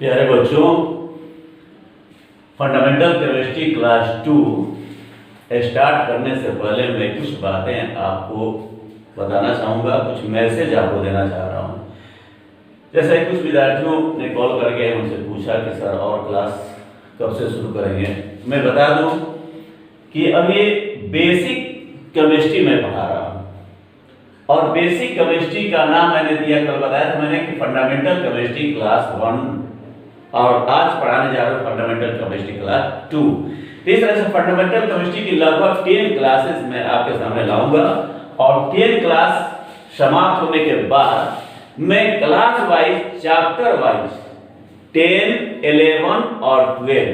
प्यारे बच्चों, fundamental chemistry class 2 start करने से पहले मैं कुछ बातें आपको बताना चाहूँगा, कुछ मैसेज आपको देना चाह रहा हूँ। जैसे कुछ विद्यार्थियों ने कॉल करके हमसे पूछा कि सर और क्लास कब से शुरू करेंगे। मैं बता दूं कि अभी बेसिक केमिस्ट्री में पढ़ा रहा हूँ और बेसिक केमिस्ट्री का नाम मैंने दिया, कल बताया था मैंने कि फंडामेंटल केमिस्ट्री क्लास 1, और आज पढ़ाने जा रहा हूँ फंडामेंटल केमिस्ट्री क्लास 2। इस तरह से फंडामेंटल केमिस्ट्री की लगभग 10 क्लासेस मैं आपके सामने लाऊंगा और 10 क्लास समाप्त होने के बाद मैं क्लास वाइज, चैप्टर वाइज 10, 11 और 12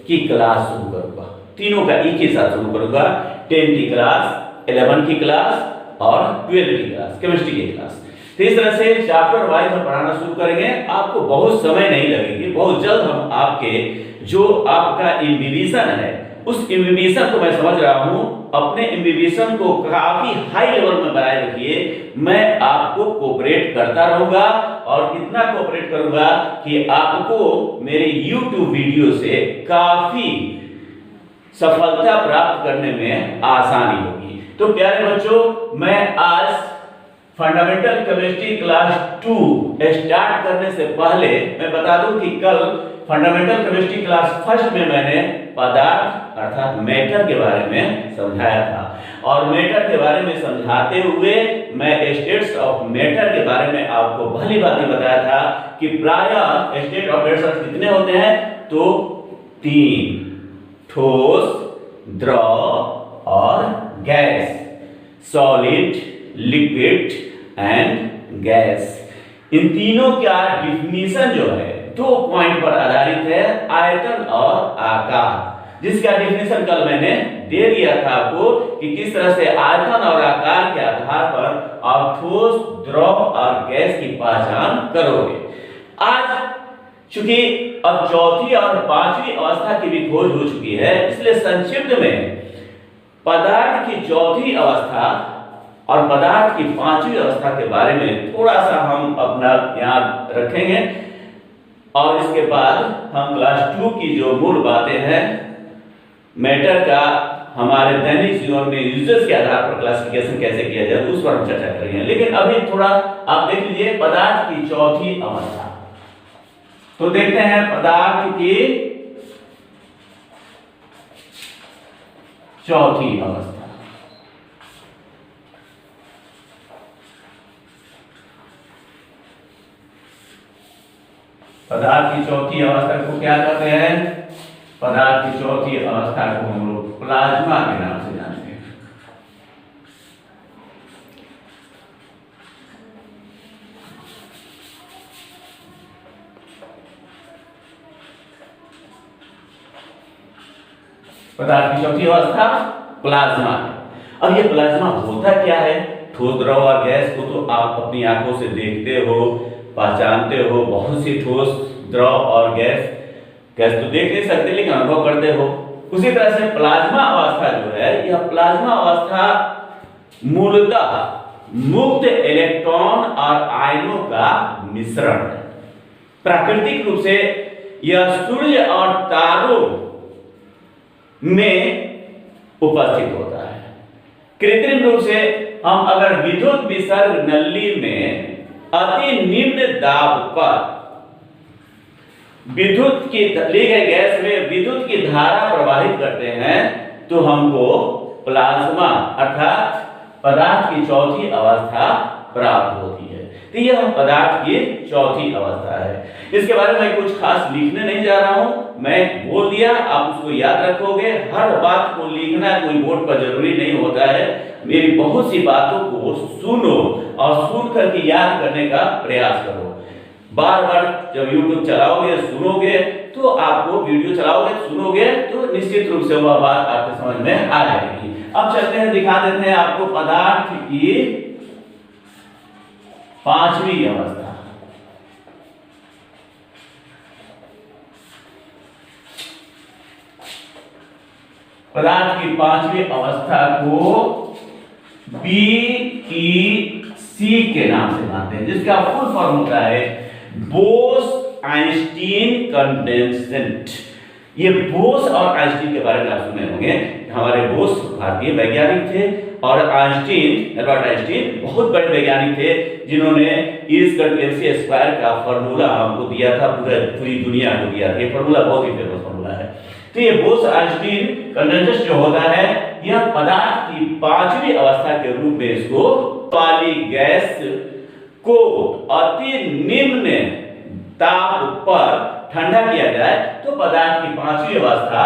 की क्लास शुरू करूंगा। तीनों का एक ही साथ शुरू करूंगा। 10 की क्लास, 11 की क्लास और 12 की क्लास, केमिस्ट्री की क्लास। तो इस तरह से चैप्टर वाइज हम पढ़ाना शुरू करेंगे। आपको बहुत समय नहीं लगेगी, बहुत जल्द हम आपके जो आपका इम्बिबिशन है उस इम्बिबिशन को, मैं समझ रहा हूं, अपने इम्बिबिशन को काफी हाई लेवल में बनाए रखिए। मैं आपको कोऑपरेट करता रहूंगा और इतना कोऑपरेट करूंगा कि आपको मेरे YouTube वीडियो से काफी सफलता प्राप्त करने में आसानी होगी। तो प्यारे बच्चों, मैं आज फंडामेंटल केमिस्ट्री क्लास 2 स्टार्ट करने से पहले मैं बता दूं कि कल फंडामेंटल केमिस्ट्री क्लास 1 में मैंने पदार्थ अर्थात मैटर के बारे में समझाया था और मैटर के बारे में समझाते हुए मैं स्टेट्स ऑफ मैटर के बारे में आपको भली भांति बताया था कि प्रायः स्टेट ऑफ मैटर कितने होते हैं, तो 3: ठोस, द्रव और gas, solid, liquid and gas. इन तीनों का डिफिनीशन जो है 2 पॉइंट पर आधारित है, आयतन और आकार, जिसका डिफिनीशन कल मैंने दे दिया था आपको कि किस तरह से आयतन और आकार के आधार पर आप ठोस, द्रव और गैस की पहचान करोगे। आज चूंकि अब चौथी और पांचवी अवस्था की भी खोज हो चुकी है, इसलिए संक्षिप्त में पदार्थ की चौथी अवस्था और पदार्थ की पांचवी अवस्था के बारे में थोड़ा सा हम अपना याद रखेंगे और इसके बाद हम क्लास 2 की जो मूल बातें हैं मैटर का हमारे दैनिक जीवन में यूजेस के आधार पर क्लासिफिकेशन कैसे किया जाए उस पर हम चर्चा करेंगे। लेकिन अभी थोड़ा आप देख लीजिए पदार्थ की चौथी अवस्था। तो देखते हैं पदार्थ की चौथी अवस्था। पदार्थ की चौथी अवस्था को क्या कहते हैं? पदार्थ की चौथी अवस्था को हम लोग प्लाज्मा के नाम से जानते हैं। पदार्थ की चौथी अवस्था प्लाज्मा है। अब ये प्लाज्मा होता क्या है? ठोस, द्रव और गैस को तो आप अपनी आंखों से देखते हो, पहचानते हो। बहुत सी ठोस, द्रव और गैस तो देख नहीं सकते लेकिन अनुभव करते हो। उसी तरह से प्लाज्मा अवस्था जो है, यह प्लाज्मा अवस्था मूलतः मुक्त इलेक्ट्रॉन और आयनों का मिश्रण है। प्राकृतिक रूप से यह सूर्य और तारों में उपस्थित होता है। कृत्रिम रूप से हम अगर विद्युत विसर्ग नली में अति निम्न दाब पर विद्युत की ली गई गैस में विद्युत की धारा प्रवाहित करते हैं तो हमको प्लाज्मा अर्थात पदार्थ की चौथी अवस्था प्राप्त होती है। तो यह पदार्थ की चौथी अवस्था है। इसके बारे में कुछ खास लिखने नहीं जा रहा हूं, मैं बोल दिया, आप उसको याद रखोगे। हर बात को लिखना कोई बोर्ड पर जरूरी नहीं होता है। मेरी बहुत सी बातों को सुनो और सुन करके याद करने का प्रयास करो। बार बार जब YouTube चलाओगे, सुनोगे, तो आपको वीडियो चलाओगे, सुनोगे, तो निश्चित रूप से वह बात आपके समझ में आ जाएगी। अब चलते हैं, दिखा देते हैं आपको पदार्थ की पांचवी अवस्था। पदार्थ की पांचवी अवस्था को BEC के नाम से जानते हैं, जिसका फुल फॉर्म होता है बोस आइंस्टीन कंडेंसेंट। ये बोस और आइंस्टीन के बारे में आप सुने होंगे। हमारे बोस भारतीय वैज्ञानिक थे और आइंस्टीन, एल्बर्ट आइंस्टीन बहुत बड़े वैज्ञानिक थे जिन्होंने E=mc² का फॉर्मूला हमको दिया था, पूरी दुनिया को दिया था। ये फॉर्मूला बहुत ही फेमस फॉर्मूला है। तो ये बोस आइंस्टीन कंडेंसेंट जो होता है, यह पदार्थ की पांचवी अवस्था के रूप में इसको वाली गैस को अति निम्न ताप पर ठंडा किया जाए तो पदार्थ की पांचवी अवस्था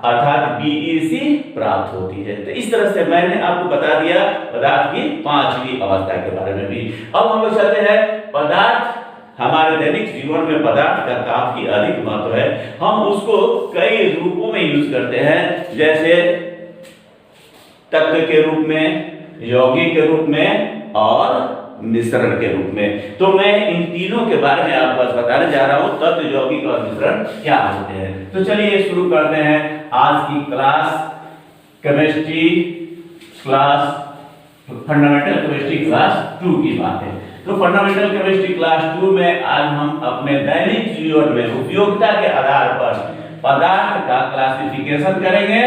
अर्थात BEC प्राप्त होती है। तो इस तरह से मैंने आपको बता दिया पदार्थ की पांचवी अवस्था के बारे में भी। अब हम लोग चलते हैं पदार्थ। हमारे दैनिक जीवन में पदार्थ का काफी अधिक महत्व है। हम उसको कई रूपों में यूज करते हैं, जैसे तत्व के रूप में, यौगिक के रूप में और मिश्रण के रूप में। तो मैं इन तीनों के बारे में आपको बताने जा रहा हूं, तत्व, यौगिक और मिश्रण क्या होते हैं। तो चलिए शुरू करते हैं आज की class, chemistry class, fundamental chemistry class 2 की बात है। तो फंडामेंटल केमिस्ट्री क्लास 2 में आज हम अपने दैनिक जीवन में उपयोगिता के आधार पर पदार्थ का क्लासिफिकेशन करेंगे।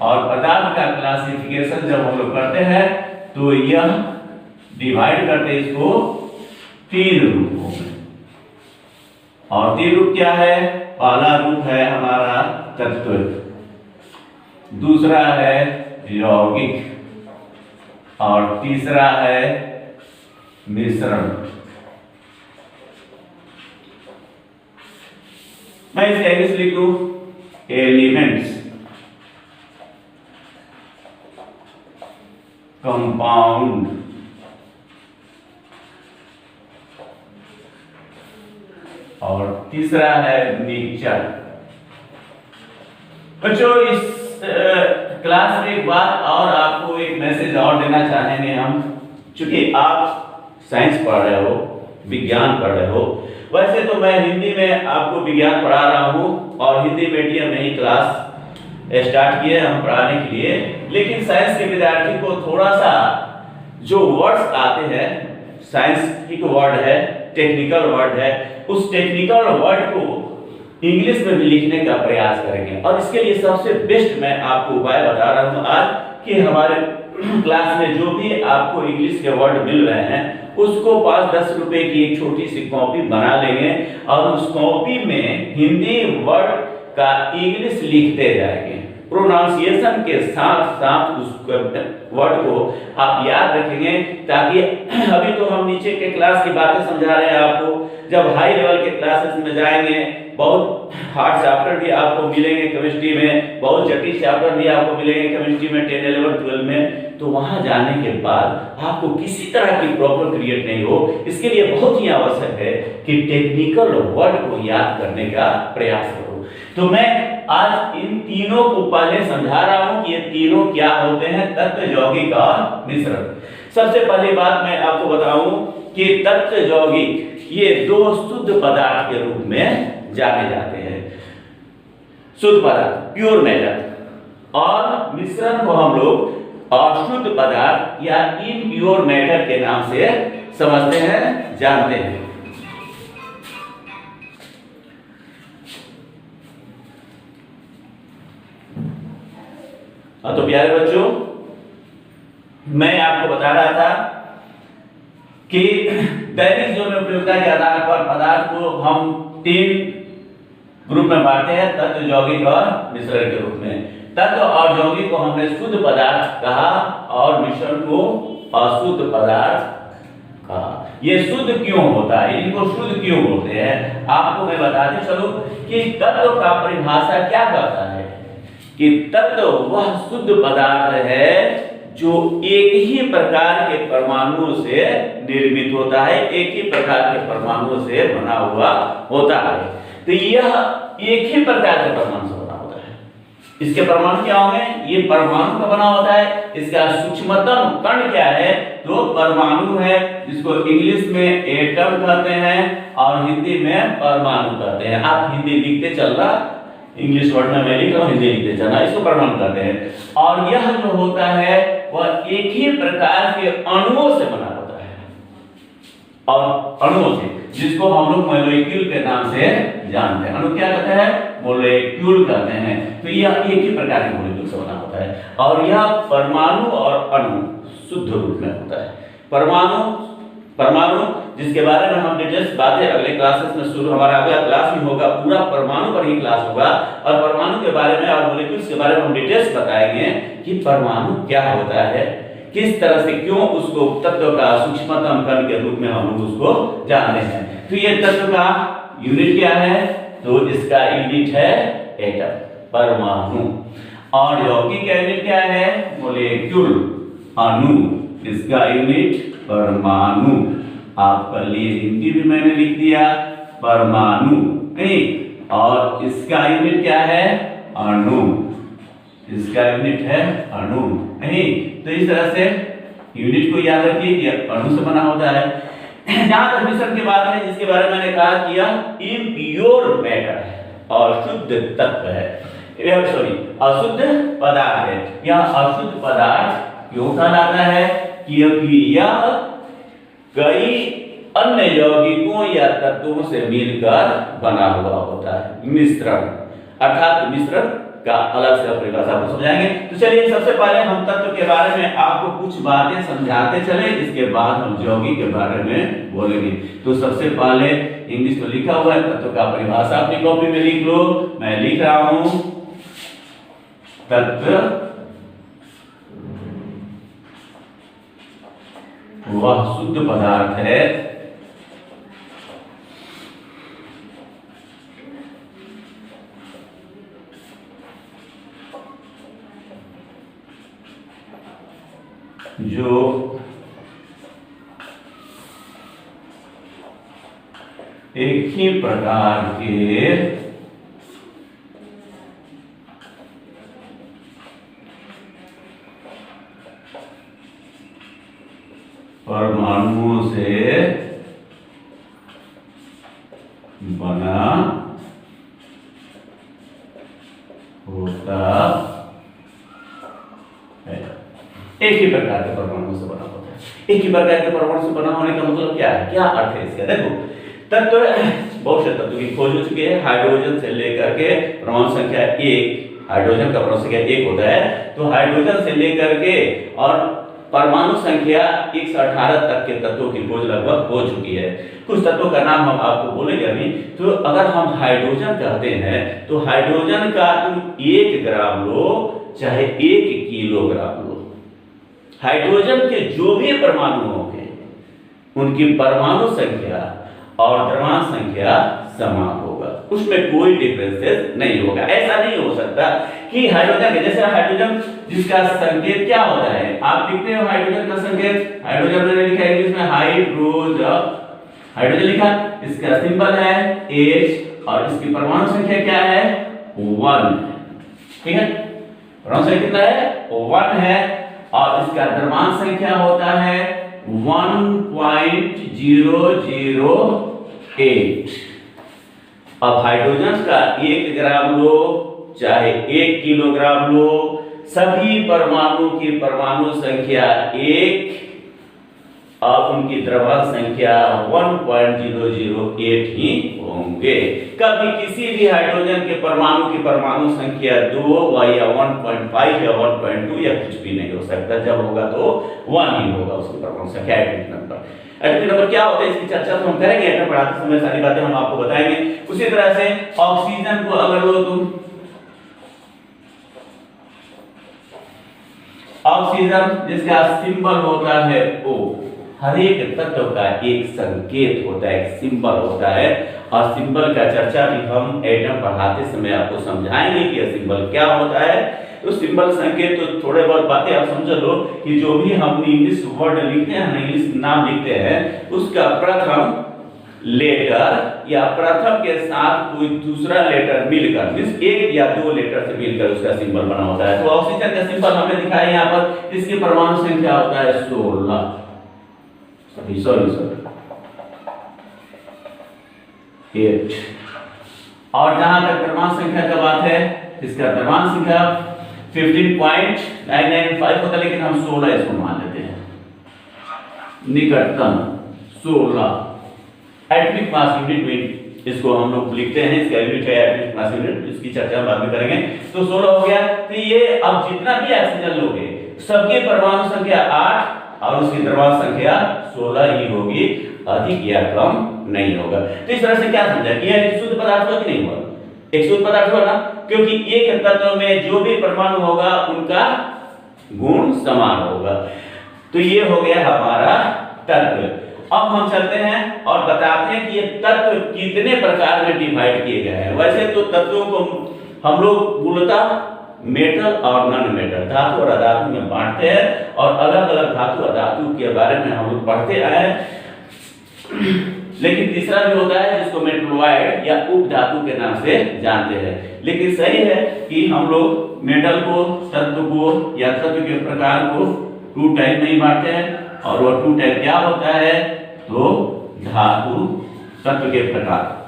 और पदार्थ का क्लासिफिकेशन जब हम लोग करते हैं तो यह डिवाइड करते हैं इसको 3 रूपों में। और 3 रूप क्या है? पहला रूप है हमारा तत्व, दूसरा है यौगिक और तीसरा है मिश्रण। मैं इसे इंग्लिश लिख लूं, एलिमेंट्स, कंपाउंड, और तीसरा है मिक्सचर। बच्चों इस क्लास में एक बात और आपको एक मैसेज और देना चाहेंगे हम, चूंकि आप साइंस पढ़ रहे हो, विज्ञान पढ़ रहे हो। वैसे तो मैं हिंदी में आपको विज्ञान पढ़ा रहा हूँ और हिंदी मीडियम में ही क्लास स्टार्ट किए हम पढ़ाने के लिए, लेकिन साइंस के विद्यार्थी को थोड़ा सा जो वर्ड्स आते हैं, साइंटिफिक वर्ड है, टेक्निकल वर्ड है, उस टेक्निकल वर्ड को इंग्लिश में भी लिखने का प्रयास करेंगे। और इसके लिए सबसे बेस्ट मैं आपको उपाय बता रहा हूं आज कि हमारे क्लास में जो भी आपको इंग्लिश के वर्ड मिल रहे हैं उसको 5-10 रुपए की एक छोटी सी कॉपी बना लेंगे और उस कॉपी में हिंदी वर्ड का इंग्लिश लिखते जाएंगे। प्रोनाउंसिएशन के साथ साथ उस वर्ड को आप याद रखेंगे, ताकि अभी तो हम नीचे के क्लास की बातें समझा रहे हैं आपको, जब हाई लेवल के क्लासेस में जाएंगे बहुत हार्ड चैप्टर भी आपको मिलेंगे केमिस्ट्री में, बहुत जटिल चैप्टर भी आपको मिलेंगे केमिस्ट्री में 10, 11, 12 में। तो वहां जाने के बाद आपको किसी तरह की प्रॉब्लम क्रिएट नहीं हो, इसके लिए बहुत ही आवश्यक है कि टेक्निकल वर्ड को याद करने का प्रयास करो। तो मैं आज इन तीनों को पहले समझा रहा हूं कि ये तीनों क्या होते हैं, तत्व, यौगिक और मिश्रण। सबसे पहली बात मैं आपको बताऊं कि तत्व, यौगिक ये 2 शुद्ध पदार्थ के रूप में जाने जाते हैं, शुद्ध पदार्थ, प्योर मैटर, और मिश्रण को हम लोग अशुद्ध पदार्थ या इम्प्योर मैटर के नाम से समझते हैं, जानते हैं। तो प्यारे बच्चों, मैं आपको बता रहा था कि दैनिक जीवन में उपयोगिता के आधार पर पदार्थ को हम 3 ग्रुप में बांटते हैं, तत्व, यौगिक और मिश्रण के रूप में। तत्व और यौगिक को हमने शुद्ध पदार्थ कहा और मिश्रण को अशुद्ध पदार्थ कहा। ये शुद्ध क्यों होता है, इनको शुद्ध क्यों बोलते हैं, आपको मैं बताते चलूं कि तत्व का परिभाषा क्या करता है कि तत्व वह शुद्ध पदार्थ है जो एक ही प्रकार के परमाणुओं से निर्मित होता है, एक ही प्रकार के परमाणुओं से बना हुआ होता है। तो यह एक ही प्रकार के परमाणु से बना होता है। इसके परमाणु क्या होंगे, ये परमाणु का बना होता है। इसका सूक्ष्मतम कण क्या है, तो परमाणु है, जिसको इंग्लिश में एटम कहते हैं और हिंदी में परमाणु कहते हैं। आप हिंदी लिखते चलना, इंग्लिश वर्ड में मैं लिख रहा हूं, हिंदी लिखते चलना, इसको परमाणु कहते हैं। और यह जो होता है वह एक ही प्रकार के अणुओं से बना होता है। और अणुओं से, जिसको हम लोग मॉलिक्यूल के नाम से जानते हैं। अणु क्या कहते हैं? मॉलिक्यूल कहते हैं। तो यह एक ही प्रकार के मॉलिक्यूल से बना होता है और यह परमाणु और अणु शुद्ध रूप में होता है। परमाणु जिसके बारे में हम डिटेल्स बातें अगले क्लासेस में शुरू, हमारा अगला क्लास भी होगा, पूरा परमाणु पर ही क्लास होगा और परमाणु के बारे में और मॉलिक्यूल्स के बारे में हम डिटेल्स बताएंगे कि परमाणु क्या होता है, किस तरह से, क्यों उसको तत्व का सूक्ष्मतम कण के रूप में हम लोग उसको जानते हैं। तो ये तत्व का यूनिट क्या है? तो इसका यूनिट है एटम, परमाणु। और यौगिक का यूनिट क्या है? मॉलिक्यूल, अणु। इसका यूनिट परमाणु। आपका लिए हिंदी भी मैंने लिख दिया परमाणु, नहीं। और इसका यूनिट क्या है? अणु। इसका यूनिट है अणु, नहीं। तो इस तरह से यूनिट को याद रखिए कि अणु से बना होता है। जहां तक मिश्रण की बात है, जिसके बारे में मैंने कहा कि यह इम्प्योर मैटर है और शुद्ध तत्व है, सॉरी अशुद्ध पदार्थ है। यह अशुद्ध पदार्थ क्यों कहलाता है? क्योंकि यह कई अन्य यौगिकों या तत्वों से मिलकर बना हुआ होता है। मिश्रण अर्थात मिश्रण का अलग से परिभाषा को समझाएंगे। तो चलिए सबसे पहले हम तत्व के बारे में आपको कुछ बातें समझाते चले, इसके बाद हम यौगिक के बारे में बोलेंगे। तो सबसे पहले इंग्लिश में लिखा हुआ है तत्व का परिभाषा, अपनी कॉपी में लिख लो। मैं लिख रहा हूं तत्व वह शुद्ध पदार्थ है जो एक ही प्रकार के परमाणुओं से बना होता है। एक ही प्रकार के परमाणुओं से बना होता है। एक ही प्रकार के परमाणु से बना होने का मतलब क्या है? क्या अर्थ है इसका? देखो, तत्व बहुत से तत्व की खोज हो चुकी है। हाइड्रोजन से लेकर के परमाणु संख्या 1, हाइड्रोजन का परमाणु संख्या 1 होता है। तो हाइड्रोजन से लेकर के और परमाणु संख्या 1 से 18 तक के तत्वों की खोज लगभग हो चुकी है। कुछ तत्वों का नाम हम आपको बोलेंगे अभी। तो अगर हम हाइड्रोजन कहते हैं तो हाइड्रोजन का तुम 1 ग्राम लो चाहे 1 किलोग्राम लो, हाइड्रोजन के जो भी परमाणु होंगे उनकी परमाणु संख्या और द्रव्यमान संख्या समान होगा, उसमें कोई डिफरेंसेस नहीं होगा। ऐसा नहीं हो सकता कि हाइड्रोजन के जैसे हाइड्रोजन जिसका संकेत क्या होता है, आप लिखते हो हाइड्रोजन का संकेत, हाइड्रोजन मैंने लिखा है इसमें हाइड्रोजन लिखा, इसका सिंबल है H और इसकी परमाणु संख्या क्या है? 1। ठीक है, परमाणु संख्या कितना है? 1 है और इसका द्रव्यमान संख्या होता है 1.008। अब हाइड्रोजन का 1 ग्राम लो चाहे 1 किलोग्राम लो, सभी परमाणु की परमाणु संख्या 1 और उनकी द्रव्यमान संख्या 1.008 ही होंगे। कभी किसी भी हाइड्रोजन के परमाणु की परमाणु संख्या 2 या 1.5 या 1.2 या कुछ भी नहीं हो सकता। जब होगा तो 1 ही होगा उसकी परमाणु संख्या। एटॉमिक नंबर, एटॉमिक नंबर क्या होता है इसकी चर्चा तो हम करेंगे, एटम पढ़ाते समय सारी बातें हम आपको बताएंगे। उसी तरह से ऑक्सीजन को अगर लो तुम, ऑक्सीजन जिसका सिंबल होता है O, हर एक तत्व का एक संकेत होता है, एक सिंबल होता है और सिंबल का चर्चा भी हम एटम पढ़ाते समय आपको समझाएंगे कि यह सिंबल क्या होता है। तो सिंबल संकेत तो थोड़े बहुत बातें आप समझ लो कि जो भी हम इंग्लिश वर्ड लिखते हैं, इंग्लिश नाम लिखते हैं, उसका प्रथम लेटर या प्रथम के साथ कोई दूसरा लेटर मिलकर, मींस 1 या 2 लेटर से मिलकर उसका सिंबल बना होता है। तो ऑक्सीजन का सिंबल हमने दिखाया यहाँ पर, इसकी परमाणु संख्या होता है 16। सॉरी 8। और जहां तक द्रव्यमान संख्या का बात है, इसका द्रव्यमान संख्या 15.995 होता है, लेकिन हम 16 इसको मान लेते हैं। निकटतम 16 एटॉमिक मास यूनिट में इसको हम लोग लिखते हैं, इसका यूनिट है एटॉमिक मास यूनिट, इसकी चर्चा हम बाद में करेंगे। तो 16 हो गया। तो ये अब जितना भी ऑक्सीजन लोगे सबके परमाणु संख्या 8 और उसकी परमाणु संख्या 16 ही होगी, अधिक या कम नहीं होगा। तो इस तरह से क्या समझा कि यह शुद्ध पदार्थ हुआ कि नहीं हुआ? एक शुद्ध पदार्थ हुआ ना, क्योंकि एक तत्व में जो भी परमाणु होगा उनका गुण समान होगा। तो ये हो गया हमारा तत्व। अब हम चलते हैं और बताते हैं कि ये तत्व कितने प्रकार में डिवाइड किए गए हैं। वैसे तो तत्वों को हम लोग मूलतः मेटल और नॉन मेटल, धातु और अधातु में बांटते हैं और अलग अलग धातु अधातु के बारे में हम लोग पढ़ते आए हैं। लेकिन तीसरा भी होता है जिसको मेटलॉइड या उपधातु के नाम से जानते हैं। लेकिन सही है कि हम लोग मेटल को, तत्व को या तत्व के प्रकार को 2 टाइप में ही बांटते हैं और वो 2 टाइप क्या होता है? तो धातु तत्व के प्रकार।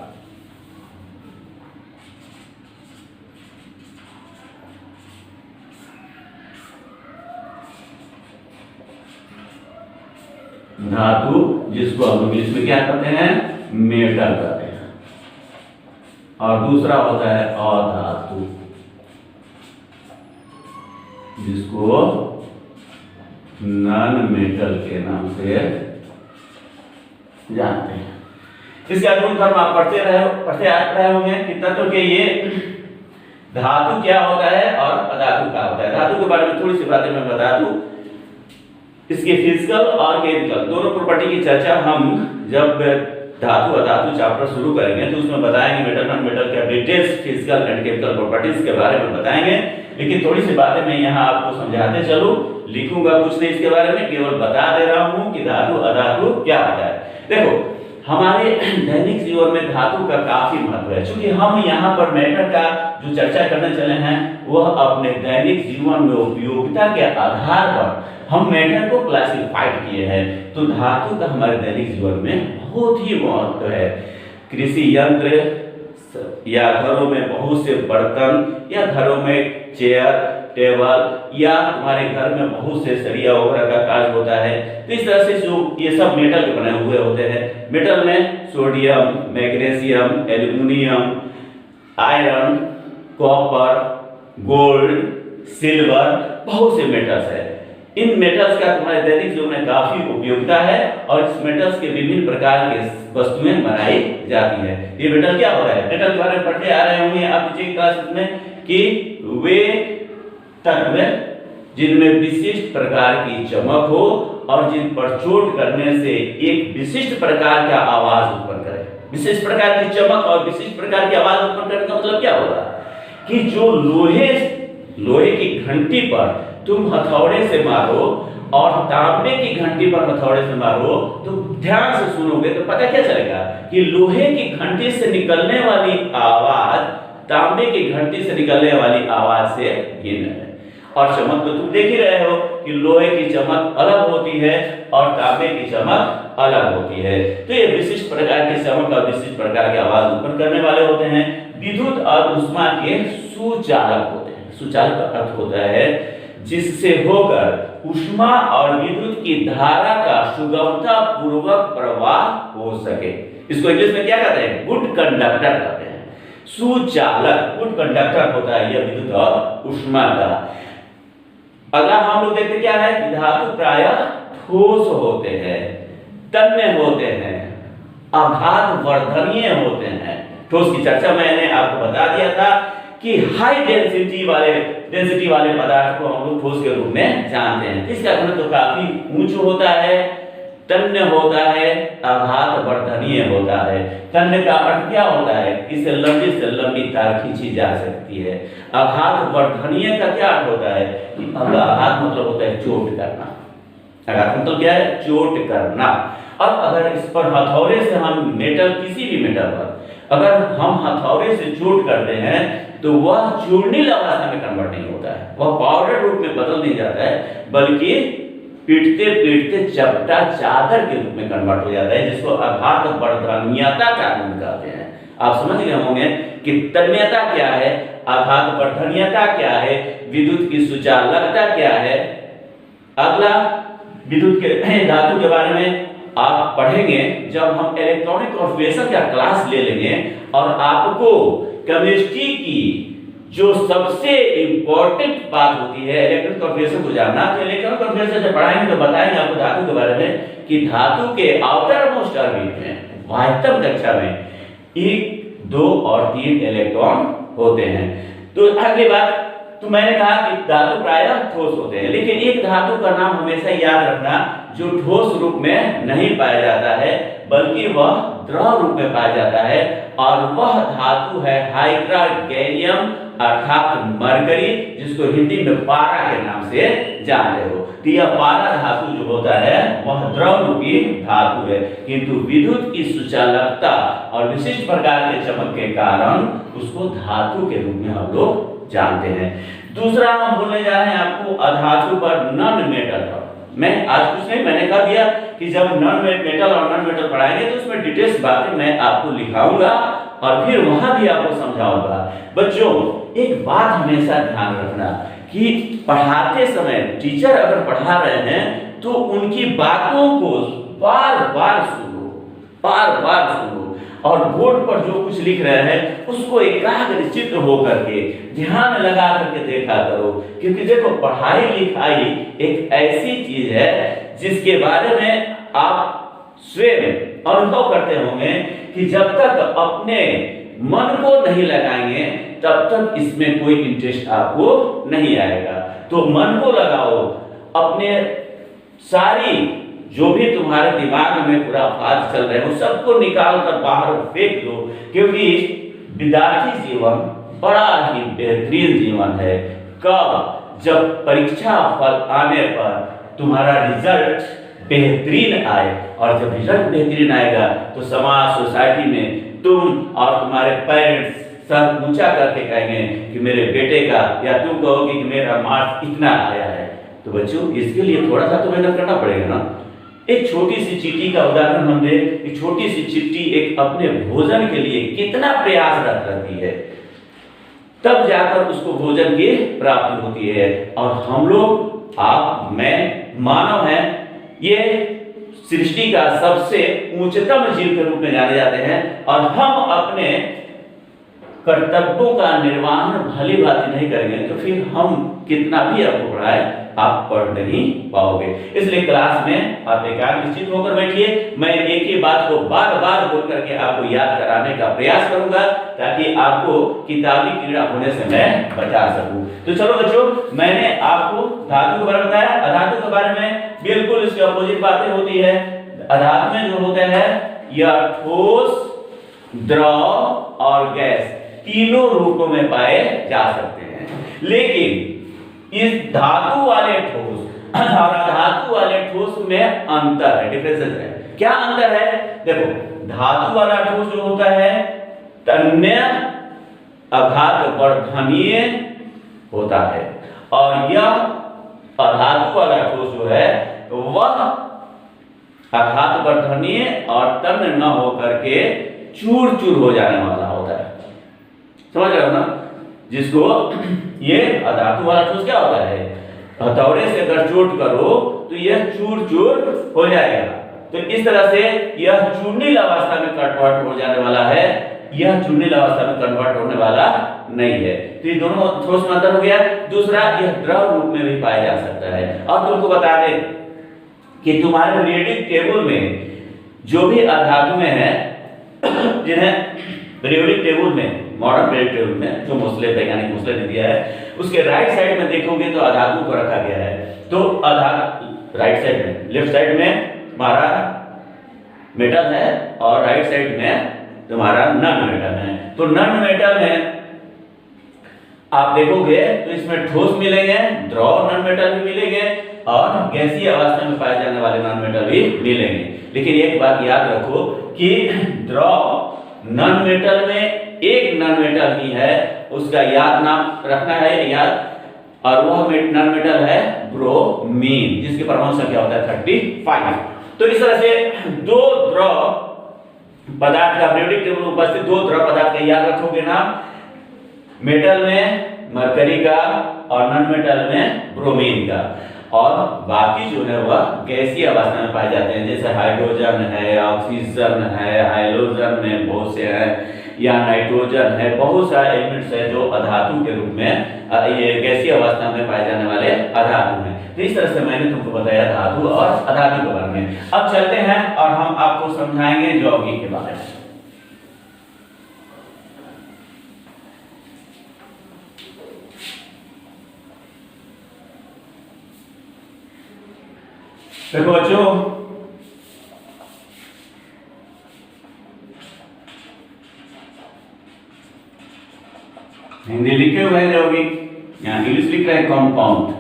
धातु जिसको हम इंग्लिश में क्या कहते हैं? मेटल कहते हैं। और दूसरा होता है अधातु जिसको नॉन मेटल के नाम से जानते हैं। इसके गुण धर्म आप पढ़ते आ रहे होंगे कि तत्व के ये धातु क्या होता है और अधातु क्या होता है। धातु के बारे में थोड़ी सी बातें मैं बता दूं। इसके फिजिकल और केमिकल दोनों प्रॉपर्टी की चर्चा हम जब धातु अधातु चैप्टर शुरू करेंगे तो उसमें बताएंगे मेटल नॉन मेटल के details, physical and chemical properties के बारे में बताएंगे। लेकिन थोड़ी सी बातें मैं यहाँ आपको समझाते चलूं, लिखूंगा कुछ नहीं इसके बारे में, केवल बता दे रहा हूँ कि धातु अधातु क्या होता है। देखो हमारे दैनिक जीवन में धातु का काफी महत्व है। चूंकि हम यहाँ पर मैटर का जो चर्चा करने चले हैं वह अपने दैनिक जीवन में उपयोगिता के आधार पर हम मैटर को क्लासिफाइड किए हैं। तो धातु का हमारे दैनिक जीवन में बहुत ही महत्व है। कृषि यंत्र या घरों में बहुत से बर्तन या घरों में चेयर टेबल या हमारे घर में बहुत से सरिया वगैरह का कार्य होता है। तो इस तरह से जो ये सब मेटल के बने हुए होते हैं। मेटल में sodium, magnesium, aluminium, iron, copper, gold, silver, बहुत से मेटल्स है। इन मेटल्स का तुम्हारे दैनिक जीवन में काफी उपयोगिता है और इस मेटल्स के विभिन्न प्रकार के वस्तुएं बनाई जाती है। ये मेटल क्या होता है? मेटल के बारे में पढ़ते आ रहे होंगे आप पिछली क्लास में कि वे तत्व जिनमें विशिष्ट प्रकार की चमक हो और जिन पर चोट करने से एक विशिष्ट प्रकार का आवाज उत्पन्न करे। विशिष्ट प्रकार की चमक और विशिष्ट प्रकार की आवाज उत्पन्न करने का मतलब क्या होगा कि जो लोहे की घंटी पर तुम हथौड़े से मारो और तांबे की घंटी पर हथौड़े से मारो तो ध्यान से सुनोगे तो पता क्या चलेगा कि लोहे की घंटी से निकलने वाली आवाज तांबे की घंटी से निकलने वाली आवाज से भिन्न है। और चमक तो तुम देख ही रहे हो कि लोहे की चमक अलग होती है और तांबे की चमक अलग होती है। तो ये विशिष्ट प्रकार की चमक और विशिष्ट प्रकार की आवाज उत्पन्न करने वाले होते हैं। विद्युत और ऊष्मा के सुचालक होते हैं। सुचालक का अर्थ होता है जिससे होकर ऊष्मा और विद्युत की धारा का सुगमता पूर्वक प्रवाह हो सके। इसको इंग्लिश में क्या कहते हैं? गुड कंडक्टर कहते हैं। सुचालक गुड कंडक्टर होता है यह विद्युत और ऊष्मा का। अगला हम लोग देखते क्या है कि धातु प्रायः ठोस होते हैं, तन्य होते हैं, आघात वर्धनीय होते हैं। ठोस की चर्चा मैंने आपको बता दिया था कि हाई डेंसिटी वाले पदार्थ को हम लोग ठोस के रूप में जानते हैं। इसका घनत्व तो काफी ऊंचा होता है, तन्य होता है, आघात वर्धनीय होता है। तन्य का अर्थ क्या होता है? इसे लंबी से लंबी तार खींची जा सकती है। आघात वर्धनीय का क्या अर्थ होता है कि आघात मतलब होता है चोट करना। आघात मतलब क्या है? चोट करना। अब अगर इस पर हथौड़े से हम मेटल किसी भी मेटल पर अगर हम हथौड़े से चोट करते हैं तो वह चूर्णिल अवस्था में कन्वर्ट नहीं होता है, वह पाउडर रूप में बदल नहीं जाता है, बल्कि पीटते पीटते चपटा चादर के रूप में कन्वर्ट हो जाता है, जिसको आघात वर्धनीयता का गुण कहते हैं। आप समझ गए होंगे कि तन्यता क्या है, आघात वर्धनीयता क्या है, विद्युत की सुचालकता क्या है। अगला विद्युत के धातु के बारे में आप पढ़ेंगे, जब हम इलेक्ट्रॉनिक कॉन्फ़िगरेशन का क्लास ले लेंगे और आपको केमिस्ट्री की जो सबसे इंपॉर्टेंट बात होती है इलेक्ट्रॉनिक कॉन्फ़िगरेशन को जानना, तो इलेक्ट्रॉनिक कॉन्फ़िगरेशन जब पढ़ाएंगे तो बताएंगे आपको धातु के बारे में कि धातु के आउटर मोस्ट ऑर्बिट में वाह्यतम कक्षा में 1, 2 और 3 इलेक्ट्रॉन होते हैं। तो अगली बात, तो मैंने कहा कि धातु प्रायः ठोस होते हैं, लेकिन एक धातु का नाम हमेशा याद रखना जो ठोस रूप में नहीं पाया जाता है बल्कि वह द्रव रूप में पाया जाता है, और वह धातु है हाइड्रोगेलियम अर्थात मरकरी, जिसको हिंदी में पारा के नाम से जानते हो। तो यह पारा धातु जो होता है वह द्रव रूपी धातु है, किंतु विद्युत की सुचालकता और विशिष्ट प्रकार के चमक के कारण उसको धातु के रूप में हम लोग जानते हैं। दूसरा हम बोलने जा रहे हैं आपको अधातु पर नॉन मेटल पर। मैं आज कुछ नहीं, मैंने कहा दिया कि जब नॉन मेटल और नॉन मेटल पढ़ाएंगे तो उसमें डिटेल्स बातें मैं आपको लिखाऊंगा और फिर वहां भी आपको समझाऊंगा। बच्चों एक बात हमेशा ध्यान रखना कि पढ़ाते समय टीचर अगर पढ़ा रहे हैं तो उनकी बातों को बार बार सुनो और बोर्ड पर जो कुछ लिख रहे हैं उसको एकाग्रचित्त होकर के ध्यान लगा करके देखा करो, क्योंकि देखो पढ़ाई लिखाई एक ऐसी चीज है जिसके बारे में आप स्वयं अनुभव करते होंगे कि जब तक अपने मन को नहीं लगाएंगे तब तक इसमें कोई इंटरेस्ट आपको नहीं आएगा। तो मन को लगाओ, अपने सारी जो भी तुम्हारे दिमाग में पूरा बात चल रहे हो सबको निकाल कर बाहर फेंक दो, क्योंकि विद्यार्थी जीवन बड़ा ही बेहतरीन जीवन है। कब? जब परीक्षा फल आने पर तुम्हारा रिजल्ट बेहतरीन आए, और जब रिजल्ट बेहतरीन आएगा तो समाज सोसाइटी में तुम और तुम्हारे पेरेंट्स सर ऊंचा करके कहेंगे कि मेरे बेटे का, या तुम कहोगे कि मेरा मार्क्स इतना आया है। तो बच्चों इसके लिए थोड़ा सा तो मेहनत करना पड़ेगा ना। एक छोटी सी चींटी का उदाहरण हम दें कि छोटी सी चींटी एक अपने भोजन के लिए कितना प्रयासरत रहती है, तब जाकर उसको भोजन की प्राप्ति होती है। और हम लोग, आप, मैं, मानव हैं, ये सृष्टि का सबसे उच्चतम जीव के रूप में जाने जाते हैं, और हम अपने कर्तव्यों का निर्वहन भली भांति नहीं करेंगे तो फिर हम कितना भी आपको पढ़ाए आप पढ़ नहीं पाओगे। इसलिए क्लास में आप एकाग्रचित्त होकर बैठिए। मैं एक ही बात को बार बार बोल करके आपको याद कराने का प्रयास करूंगा ताकि आपको किताबी कीड़ा होने से मैं बचा सकूं। तो चलो बच्चों, मैंने आपको धातु के बारे में बताया। अधातु के बारे में बिल्कुल इसके अपोजिट बातें होती है। अधातु में जो होते हैं यह ठोस, द्रव और गैस तीनों रूपों में पाए जा सकते हैं, लेकिन इस धातु वाले ठोस और अधातु वाले ठोस में अंतर है, डिफरेंसेस है। क्या अंतर है? देखो, धातु वाला ठोस जो होता है तन्य आघात वर्धनीय होता है, और यह अधातु वाला ठोस जो है वह आघात वर्धनीय और तन्य न होकर के चूर चूर हो जाने वाला होता है। समझ रहे हो ना? जिसको ये अधातु वाला ठोस क्या होता है, हथौड़े से अगर चोट करो तो यह चूर चूर हो जाएगा। तो इस तरह से यह चूर्णिल अवस्था में कन्वर्ट हो जाने वाला है, यह चूर्णिल अवस्था में कन्वर्ट होने वाला नहीं है। तो ये दोनों ठोस में अंतर हो गया। दूसरा, यह द्रव रूप में भी पाया जा सकता है। और तुमको बता दें कि तुम्हारे पीरियोडिक टेबल में जो भी अधातुएं हैं, जिन्हें पीरियोडिक टेबल में, मॉडर्न पीरियोडिक टेबल में जो मोस्ले वैज्ञानिक मोस्ले ने दिया है, उसके राइट साइड में देखोगे तो अधातु को रखा गया है। तो राइट साइड में, लेफ्ट साइड में तुम्हारा मेटल है और राइट साइड में तुम्हारा नॉन मेटल है। तो नॉन मेटल में आप देखोगे तो इसमें ठोस मिलेंगे, द्रव नॉन मेटल भी मिलेंगे और गैसीय अवस्था में पाए जाने वाले नॉन मेटल भी मिलेंगे। लेकिन एक बात याद रखो कि द्रव नॉन मेटल में एक नॉन मेटल ही है, उसका याद नाम रखना है याद, और वह नॉन मेटल है ब्रोमीन, जिसकी परमाणु संख्या होता है 35। तो इस तरह से दो द्रव पदार्थ का पीरियोडिक टेबल में उपस्थित दो द्रव पदार्थ का याद रखोगे ना, मेटल में मरकरी का और नॉन मेटल में ब्रोमीन का। और बाकी जो है वह गैसीय अवस्था में पाए जाते हैं, जैसे हाइड्रोजन है, ऑक्सीजन है, हाइड्रोजन में बहुत से हैं, या नाइट्रोजन है, बहुत सारे एलिमेंट्स है जो अधातु के रूप में ये गैसीय अवस्था में पाए जाने वाले अधातु हैं। तो इस तरह से मैंने तुमको बताया धातु और अधातु के बारे में। अब चलते हैं और हम आपको समझाएंगे यौगिक के बारे में। देखो बच्चों, हिंदी लिखे हुए हैं यौगिक, यहाँ इंग्लिश लिख रहे हैं कंपाउंड।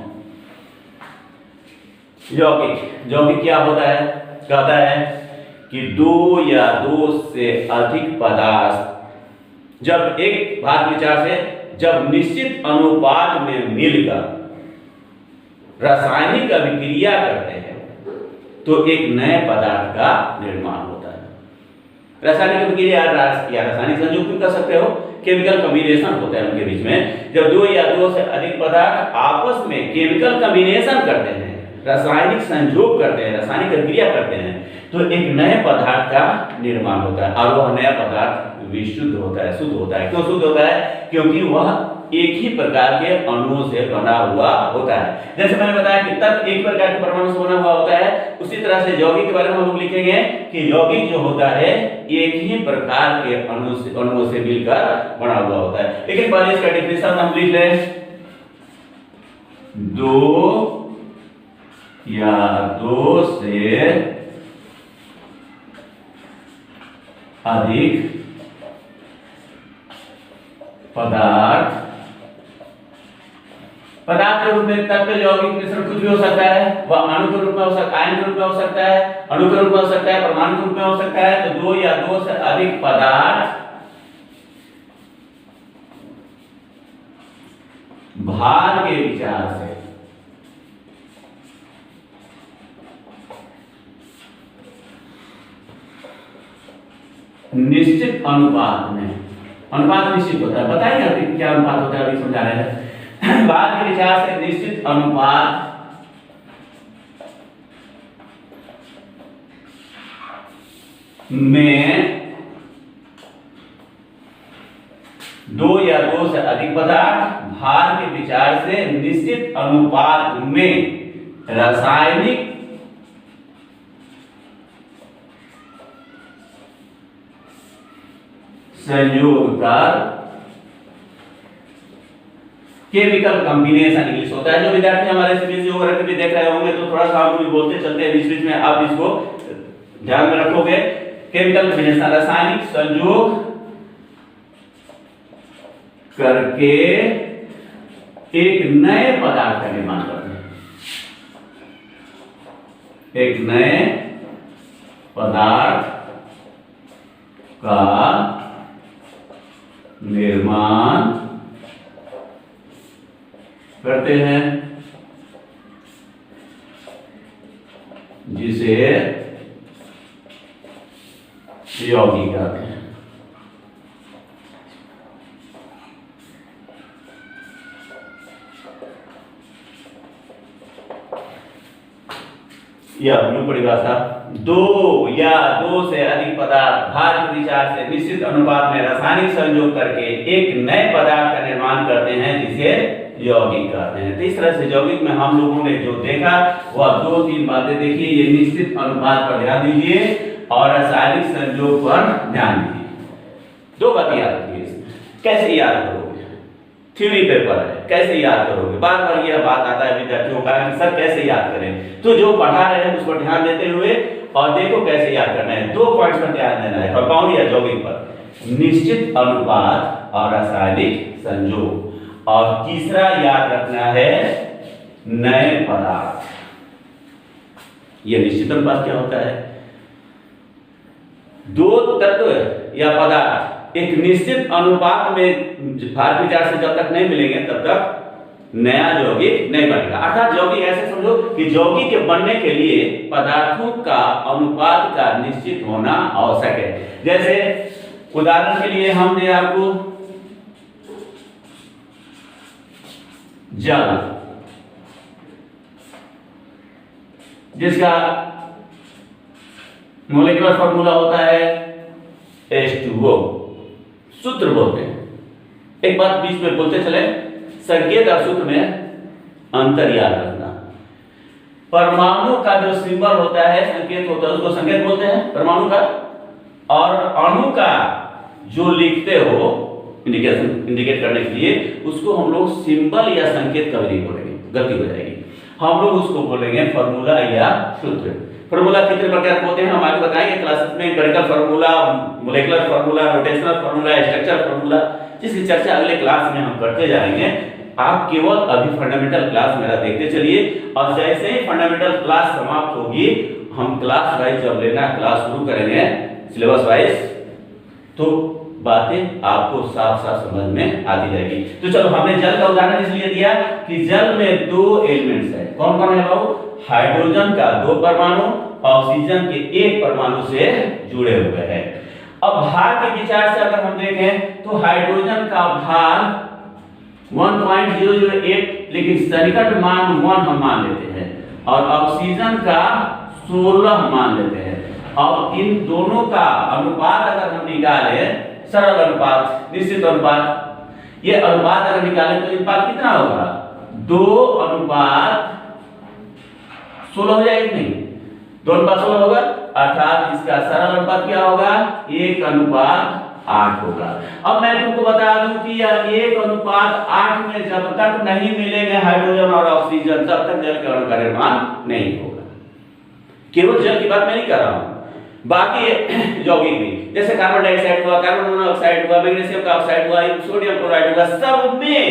यौगिक, यौगिक क्या होता है? कहता है कि दो या दो से अधिक पदार्थ जब एक भाग विचार से जब निश्चित अनुपात में मिलकर रासायनिक अभिक्रिया करते हैं तो एक नए पदार्थ का निर्माण होता है। रासायनिक अभिक्रिया या रासायनिक संयुक्त भी कर सकते हो, केमिकल कॉम्बिनेशन होता है उनके बीच में। जब दो या दो से अधिक पदार्थ आपस में केमिकल कॉम्बिनेशन करते हैं, रासायनिक संयोग करते हैं, रासायनिक अभिक्रिया करते हैं, तो एक नए पदार्थ का निर्माण होता है और वह नया पदार्थ विशुद्ध होता है, शुद्ध होता है। क्यों शुद्ध होता है? क्योंकि वह एक ही प्रकार के अणुओं से बना हुआ होता है। जैसे मैंने बताया कि तत्व एक प्रकार के परमाणु से बना हुआ होता है, उसी तरह से यौगिक के बारे में हम लोग लिखेंगे कि यौगिक जो होता है एक ही प्रकार के अणुओं से मिलकर बना हुआ होता है। लेकिन पहले इसका डेफिनेशन हम लिख लें, दो या दो से अधिक पदार्थ के रूप में तत्व यौगिक मिश्रण कुछ भी हो सकता है। वह अणु के रूप में हो सकता है, आयन के रूप में हो सकता है, अणु के रूप में हो सकता है, परमाणु के रूप में हो सकता है। तो दो या दो से अधिक पदार्थ भार के विचार से निश्चित अनुपात में, अनुपात निश्चित होता है, बताइए अभी क्या अनुपात होता है, अभी समझा रहे हैं। भार के विचार से निश्चित अनुपात में दो या दो से अधिक पदार्थ भार के विचार से निश्चित अनुपात में रासायनिक संयोग कर केमिकल कॉम्बिनेशन इंग्लिश होता है। जो विद्यार्थी हमारे सीबीएसई वगैरह के भी देख रहे होंगे तो थोड़ा सा हम भी बोलते चलते हैं बीच बीच में, आप इसको ध्यान में रखोगे। केमिकल कॉम्बिनेशन रासायनिक संयोग करके एक नए पदार्थ का निर्माण करते हैं, एक नए पदार्थ का निर्माण करते हैं, जिसे यौगिक कहते हैं। यह मूल परिभाषा, दो या दो से अधिक पदार्थ भार के विचार से निश्चित अनुपात में रासायनिक संयोग करके एक नए पदार्थ का निर्माण करते हैं, जिसे यौगिक कहते हैं। तो इस तरह से यौगिक में हम लोगों ने जो देखा वह दो तीन बातें देखी। ये निश्चित अनुपात पर ध्यान दीजिए और रासायनिक संयोग पर ध्यान दीजिए। दो बातें याद रखिए। कैसे याद करोगे? थ्योरी पेपर है, कैसे याद करोगे? बार बार यह बात आता है विद्यार्थियों का कि सर कैसे याद करें। तो जो पढ़ा रहे हैं उस पर ध्यान देते हुए और देखो कैसे याद करना है। दो पॉइंट्स पर ध्यान देना है, कंपाउंड या यौगिक पर, निश्चित अनुपात और रासायनिक संयोग। और तीसरा याद रखना है नए पदार्थ। यह निश्चित अनुपात क्या होता है? दो तत्व या पदार्थ एक निश्चित अनुपात में भार विचार से जब तक नहीं मिलेंगे तब तक नया यौगिक नहीं बनेगा। अर्थात यौगिक ऐसे समझो कि यौगिक के बनने के लिए पदार्थों का अनुपात का निश्चित होना आवश्यक है। जैसे उदाहरण के लिए हमने आपको जल, जिसका मॉलिक्यूलर फॉर्मूला होता है H2O, सूत्र बोलते हैं। एक बात बीच में बोलते चले, संकेत और सूत्र में अंतर याद रखना। परमाणु का जो सिंबल होता है, संकेत होता है, उसको संकेत बोलते हैं परमाणु का, और अणु का जो लिखते हो इंडिकेट करने के लिए, उसको हम लोग सिंबल या संकेत कभी नहीं बोलेंगे, गलती हो जाएगी। हम लोग उसको बोलेंगे फॉर्मूला या सूत्र। फॉर्मूला कितने प्रकार के होते हैं हम आगे बताएंगे क्लासेस में, empirical formula, molecular formula, rotational formula, structural formula, जिसकी चर्चा अगले क्लास में हम करते जाएंगे। आप केवल अभी फंडामेंटल क्लास मेरा देखते चलिए, और जैसे ही फंडामेंटल क्लास समाप्त होगी, हम क्लास वाइज जब लेना क्लास शुरू करेंगे सिलेबस वाइज, तो बातें आपको साफ साफ समझ में आती जाएगी। तो चलो, हमने जल का उदाहरण इसलिए दिया कि जल में दो एलिमेंट्स है। कौन कौन है बाबू? हाइड्रोजन का 2 परमाणु, ऑक्सीजन के 1 परमाणु से जुड़े हुए हैं। अब भार के विचार से अगर हम देखें तो हाइड्रोजन का भार 1.008, लेकिन सन्निकट मान 1 हम मान लेते हैं, और ऑक्सीजन का 16 मान लेते हैं। अब इन दोनों का अनुपात अगर हम निकाले, सरल अनुपात, निश्चित अनुपात, ये अनुपात अगर निकाले तो अनुपात कितना होगा? 2:16 हो जाएगा, नहीं 2:16 होगा, अर्थात इसका सरल अनुपात क्या होगा? 1:8 होगा। अब मैं तुमको बता दूं कि यह 1:8 में जब तक नहीं मिलेंगे हाइड्रोजन और ऑक्सीजन, तब तक जल के अणु का निर्माण नहीं होगा। केवल जल की बात मैं नहीं कर रहा हूं, बाकी यौगिक भी, जैसे कार्बन डाइऑक्साइड हुआ, कार्बन मोनोऑक्साइड हुआ, मैग्नीशियम का ऑक्साइड हुआ, सोडियम क्लोराइड हुआ, सब में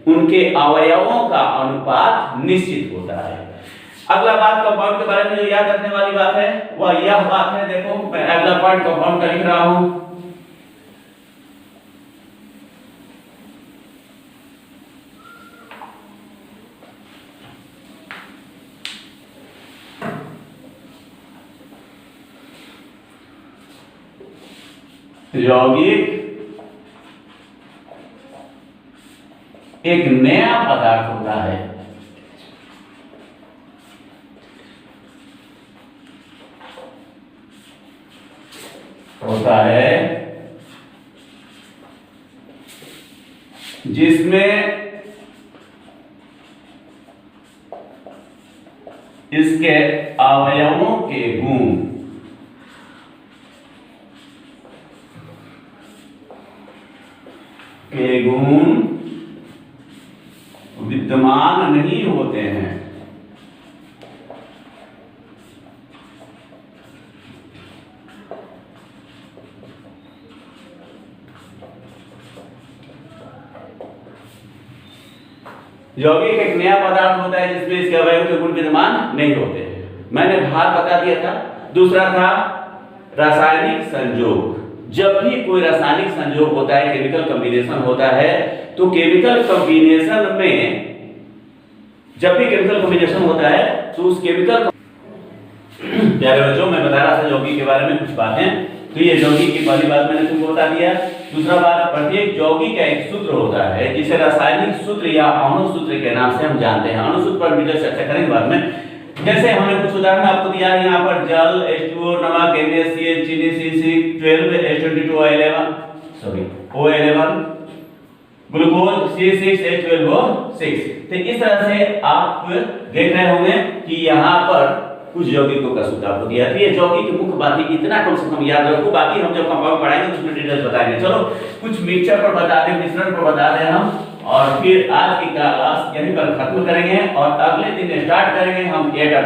उनके अवयवों का अनुपात निश्चित होता है। अगला बात कंपाउंड के बारे में जो याद रखने वाली बात है वह यह बात है, देखो मैं अगला पॉइंट कंपाउंड का लिख रहा हूं। यौगिक एक नया पदार्थ होता है, जिसमें इसके अवयवों के गुण विद्यमान नहीं होते हैं। यौगिक एक नया पदार्थ होता है जिसमें इसके अवयव के गुण विद्यमान नहीं होते हैं। मैंने भार बता दिया था। दूसरा था रासायनिक संयोग। जब भी कोई रासायनिक संयोग होता है, केमिकल कॉम्बिनेशन होता है, तो केमिकल कॉम्बिनेशन में जब भी केमिकल कॉम्बिनेशन होता है तो उस केमिकल प्यारे बच्चों मैं बता रहा था यौगिक के बारे में कुछ बातें। तो ये यौगिक की पहली बात मैंने तुमको बता दिया। दूसरा बात, प्रत्येक यौगिक का एक सूत्र होता है जिसे रासायनिक सूत्र या अणु सूत्र के नाम से हम जानते हैं। अणु सूत्र पर डिटेल चर्चा करेंगे बाद में। जैसे हमने कुछ उदाहरण आपको दिया है, यहाँ पर जल H2O, नमक NaCl, चीनी C12, H22O11, sorry O11, glucose C6H12O6। तो इस तरह से आप देख रहे होंगे कि यहाँ पर कुछ यौगिकों का सूत्र आपको दिया है। ये यौगिक की मुख्य बात है, इतना कम से कम याद रखो, बाकी हम जब कंपाउंड पढ़ाएंगे तो उसमें डिटेल्स बताएंगे। चलो कुछ मिक्सचर पर बता दें, मिश्रण पर बता दें हम, और फिर आज की क्लास यहीं पर खत्म करेंगे और अगले दिन स्टार्ट करेंगे हम एडर।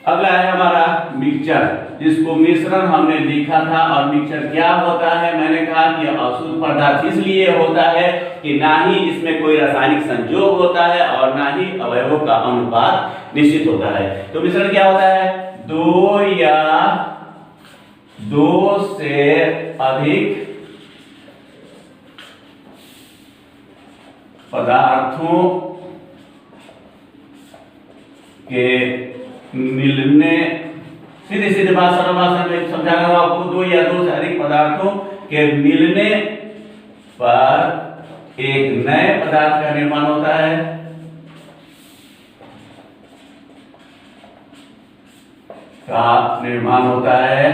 अगला है हमारा मिक्सचर, जिसको मिश्रण हमने लिखा था। और मिक्सचर क्या होता है? मैंने कहा कि अशुद्ध पदार्थ इसलिए होता है कि ना ही इसमें कोई रासायनिक संयोग होता है और ना ही अवयवों का अनुपात निश्चित होता है। तो मिश्रण क्या होता है? दो या दो से अधिक पदार्थों के मिलने, सीधे सीधे बात सरल भाषा में समझा रहा हूं आपको, दो या दो से अधिक पदार्थों के मिलने पर एक नए पदार्थ का निर्माण होता है। का निर्माण होता है,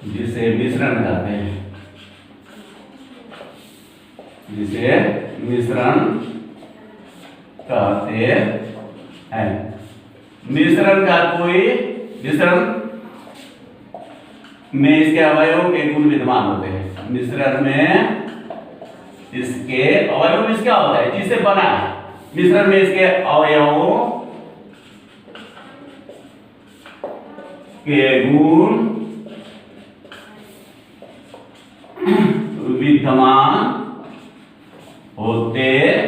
जिसे मिश्रण कहते हैं, जिसे मिश्रण कहते हैं। मिश्रण में इसके अवयवों के गुण विद्यमान होते हैं। मिश्रण में इसके अवयव में क्या होता है, जिससे बना है। मिश्रण में इसके अवयवों के गुण विद्यमान होते हैं।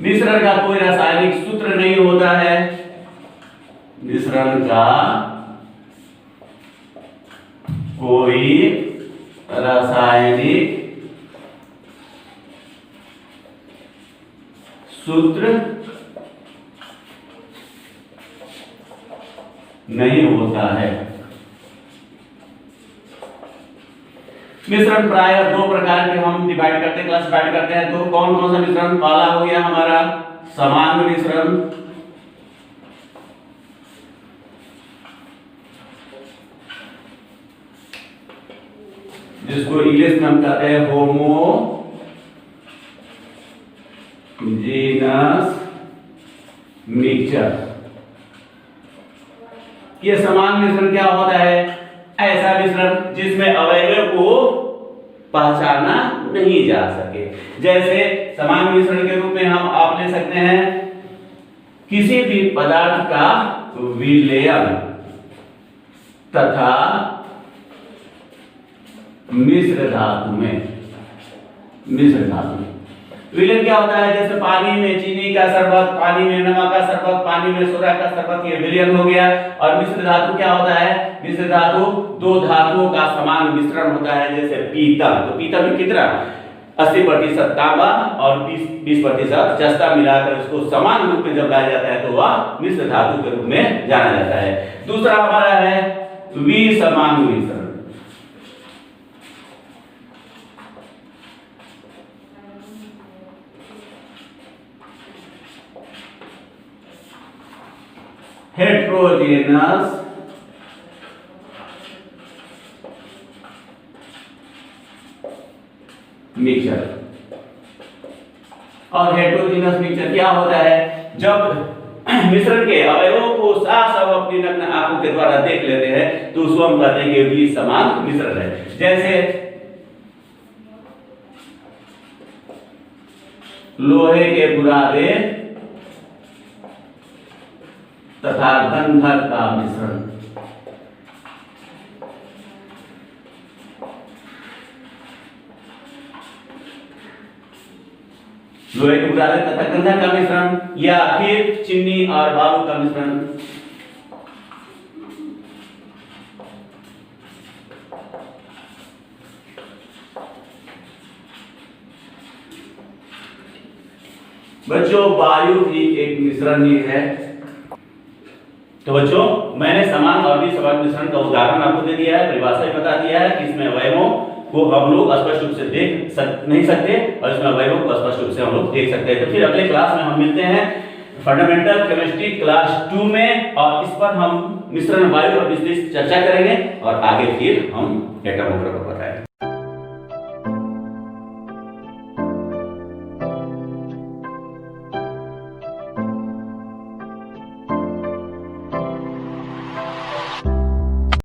मिश्रण का कोई रासायनिक सूत्र नहीं होता है। मिश्रण का कोई रासायनिक सूत्र नहीं होता है। मिश्रण प्राय दो प्रकार के हम डिवाइड करते हैं, क्लासिफाइड करते हैं। तो कौन कौन सा मिश्रण? पहला हो गया हमारा समांग मिश्रण, जिसको इंग्लिश में हम कहते हैं होमोजेनस मिक्सचर। ये समान मिश्रण क्या होता है? ऐसा मिश्रण जिसमें अवयवों को पहचाना नहीं जा सके। जैसे समान मिश्रण के रूप में हम आप ले सकते हैं किसी भी पदार्थ का विलयन तथा मिश्र धातु में। विलयन क्या होता है? जैसे पानी में चीनी का शरबत, पानी में नमक का शरबत, पानी में सोडा का शरबत, ये विलयन हो गया। और मिश्र धातु क्या होता है? मिश्र धातु दो धातुओं का समान मिश्रण होता है। जैसे पीतल, तो पीतल में कितना 80% तांबा और 20% जस्ता मिलाकर उसको समान रूप में जब लाया जाता है तो वह मिश्र धातु के रूप में जाना जाता है। दूसरा हमारा है विसमान मिश्रण। Heterogeneous mixture. और हेट्रोजेनस मिक्सचर क्या होता है? जब मिश्रण के अवयवों को साफ साफ अपनी नग्न आंखों के द्वारा देख लेते हैं तो उसको हम कहते हैं कि विसमान मिश्रण है। जैसे लोहे के बुरादे तथा गंधक का मिश्रण। लोहे के बुरादे तथा गंधक का मिश्रण, या फिर चीनी और बालू का मिश्रण। बच्चों वायु भी एक मिश्रण ही है। तो बच्चों मैंने समान और विसमान मिश्रण का उदाहरण आपको दे दिया है, परिभाषा भी बता दिया है कि इसमें अवयवों को हम लोग स्पष्ट रूप से नहीं सकते और इसमें अवयवों को स्पष्ट रूप से हम लोग देख सकते हैं। तो फिर अगले क्लास में हम मिलते हैं फंडामेंटल केमिस्ट्री क्लास 2 में, और इस पर हम मिश्रण वायु और विशेष चर्चा करेंगे और आगे फिर हम एटम नंबर पर बताएंगे।